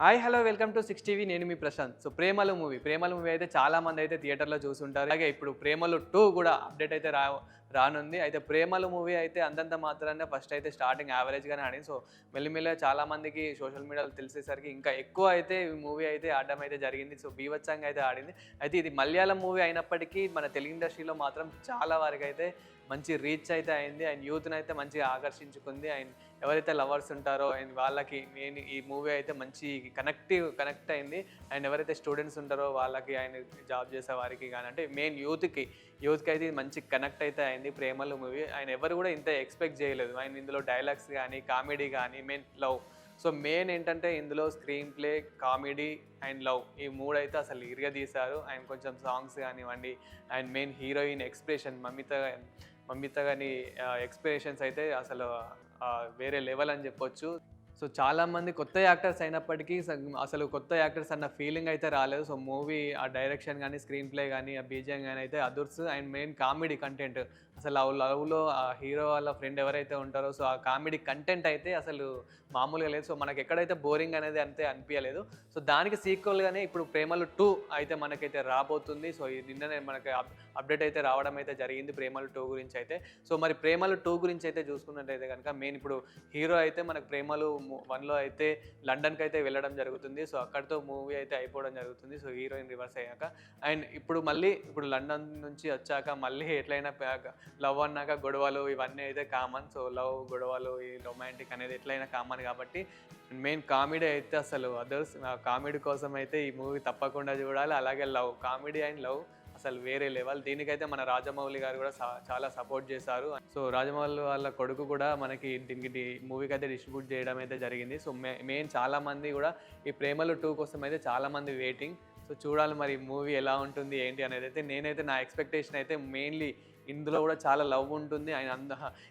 Hi hello welcome to 6 TV. నేను మీ Prashanth. So 'ప్రేమలు' movie అయితే చాలా మంది అయితే థియేటర్‌లో చూసుంటారు. అలాగే ఇప్పుడు 'ప్రేమలు 2' కూడా అప్డేట్ అయితే రానుంది. అయితే 'ప్రేమలు' మూవీ అయితే అంతంత మాత్రాన ఫస్ట్ అయితే స్టార్టింగ్ యావరేజ్‌గానే ఆడింది. సో మెల్లిమెల్లిగా చాలా మందికి సోషల్ మీడియాలో తెలిసేసరికి ఇంకా ఎక్కువ అయితే ఈ మూవీ అయితే ఆడడం అయితే జరిగింది. సో బీభత్సంగా అయితే ఆడింది. అయితే ఇది మలయాళం మూవీ అయినప్పటికీ మన తెలుగు ఇండస్ట్రీలో మాత్రం చాలా వరకైతే మంచి రీచ్ అయితే అయింది. అండ్ యూత్‌నైతే మంచిగా ఆకర్షించుకుంది. అండ్ ఎవరైతే లవర్స్ ఉంటారో అండ్ వాళ్ళకి మెయిన్ ఈ మూవీ అయితే మంచి కనెక్ట్ అయింది. అండ్ ఎవరైతే స్టూడెంట్స్ ఉంటారో వాళ్ళకి, ఆయన జాబ్ చేసే వారికి గాని, అంటే మెయిన్ యూత్‌కి అయితే ఇది మంచి కనెక్ట్ అయితే అయింది 'ప్రేమలు' మూవీ. ఆయన ఎవరు కూడా ఇంత ఎక్స్‌పెక్ట్ చేయలేదు. ఆయన ఇందులో డైలాగ్స్ గానీ, కామెడీ గానీ, మెయిన్ లవ్. సో మెయిన్ ఏంటంటే ఇందులో screenplay, comedy and love ఈ 3 అయితే అసలు ఇరగదీశారు. అండ్ కొంచెం సాంగ్స్ కానివ్వండి, and main heroine expression Mamitha గాని ఎక్స్‌ప్రెషన్స్ అయితే అసలు వేరే లెవెల్ అని చెప్పొచ్చు. సో చాలామంది కొత్త యాక్టర్స్ అయినప్పటికీ అసలు కొత్త యాక్టర్స్ అన్న ఫీలింగ్ అయితే రాలేదు. సో మూవీ ఆ డైరెక్షన్ గానీ, స్క్రీన్ ప్లే గానీ, ఆ బీజిఎం గానీ అయితే అదుర్స్. అండ్ మెయిన్ కామెడీ కంటెంట్ అసలు లవ్‌లో ఆ హీరో వాళ్ళ ఫ్రెండ్ ఎవరైతే ఉంటారో సో ఆ కామెడీ కంటెంట్ అయితే అసలు మామూలుగా లేదు. సో మనకి ఎక్కడైతే బోరింగ్ అనేది అంతే అనిపియలేదు. సో దానికి సీక్వెల్‌గానే ఇప్పుడు 'ప్రేమలు 2' అయితే మనకైతే రాబోతుంది. సో ఈ నిన్ననే మనకి అప్డేట్ అయితే రావడం అయితే జరిగింది 'ప్రేమలు 2' గురించి అయితే. సో మరి 'ప్రేమలు 2' గురించి అయితే చూసుకున్నట్టయితే గనుక మెయిన్ ఇప్పుడు హీరో అయితే మనకు 'ప్రేమలు 1లో అయితే లండన్‌కి అయితే వెళ్ళడం జరుగుతుంది. సో అక్కడితో మూవీ అయితే అయిపోవడం జరుగుతుంది. సో హీరోయిన్ రివర్స్ అయ్యాక. అండ్ ఇప్పుడు లండన్ నుంచి వచ్చాక మళ్ళీ ఎట్లైనా లవ్ అన్నాక గొడవలు ఇవన్నీ అయితే కామన్. సో లవ్, గొడవలు, ఈ రొమాంటిక్ అనేది ఎట్లైనా కామన్ కాబట్టి మెయిన్ కామెడీ అయితే అసలు అదర్స్. కామెడీ కోసం అయితే ఈ మూవీ తప్పకుండా చూడాలి. అలాగే కామెడీ అండ్ లవ్ అసలు వేరే లెవెల్. దీనికైతే మన రాజమౌళి గారు కూడా చాలా సపోర్ట్ చేశారు. సో రాజమౌళి వాళ్ళ కొడుకు కూడా మనకి దీనికి మూవీకి అయితే డిస్ట్రిబ్యూట్ చేయడం అయితే జరిగింది. సో మెయిన్ చాలా మంది కూడా ఈ 'ప్రేమలు 2' కోసం అయితే చాలా మంది వెయిటింగ్. సో చూడాలి మరి మూవీ ఎలా ఉంటుంది ఏంటి అనేది. అయితే నేనైతే నా ఎక్స్‌పెక్టేషన్ అయితే మెయిన్‌లీ ఇందులో కూడా చాలా లవ్ ఉంటుంది.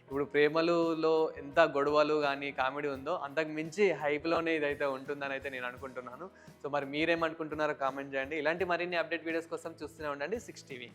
ఇప్పుడు 'ప్రేమలులో' ఎంత గొడవలు గానీ, కామెడీ ఉందో అంతకు మించి హైప్‌లోనే ఇదైతే ఉంటుందని అయితే నేను అనుకుంటున్నాను. సో మరి మీరేమనుకుంటున్నారో కామెంట్ చేయండి. ఇలాంటి మరిన్ని అప్డేట్ వీడియోస్ కోసం చూస్తూనే ఉండండి 6 టీవీ.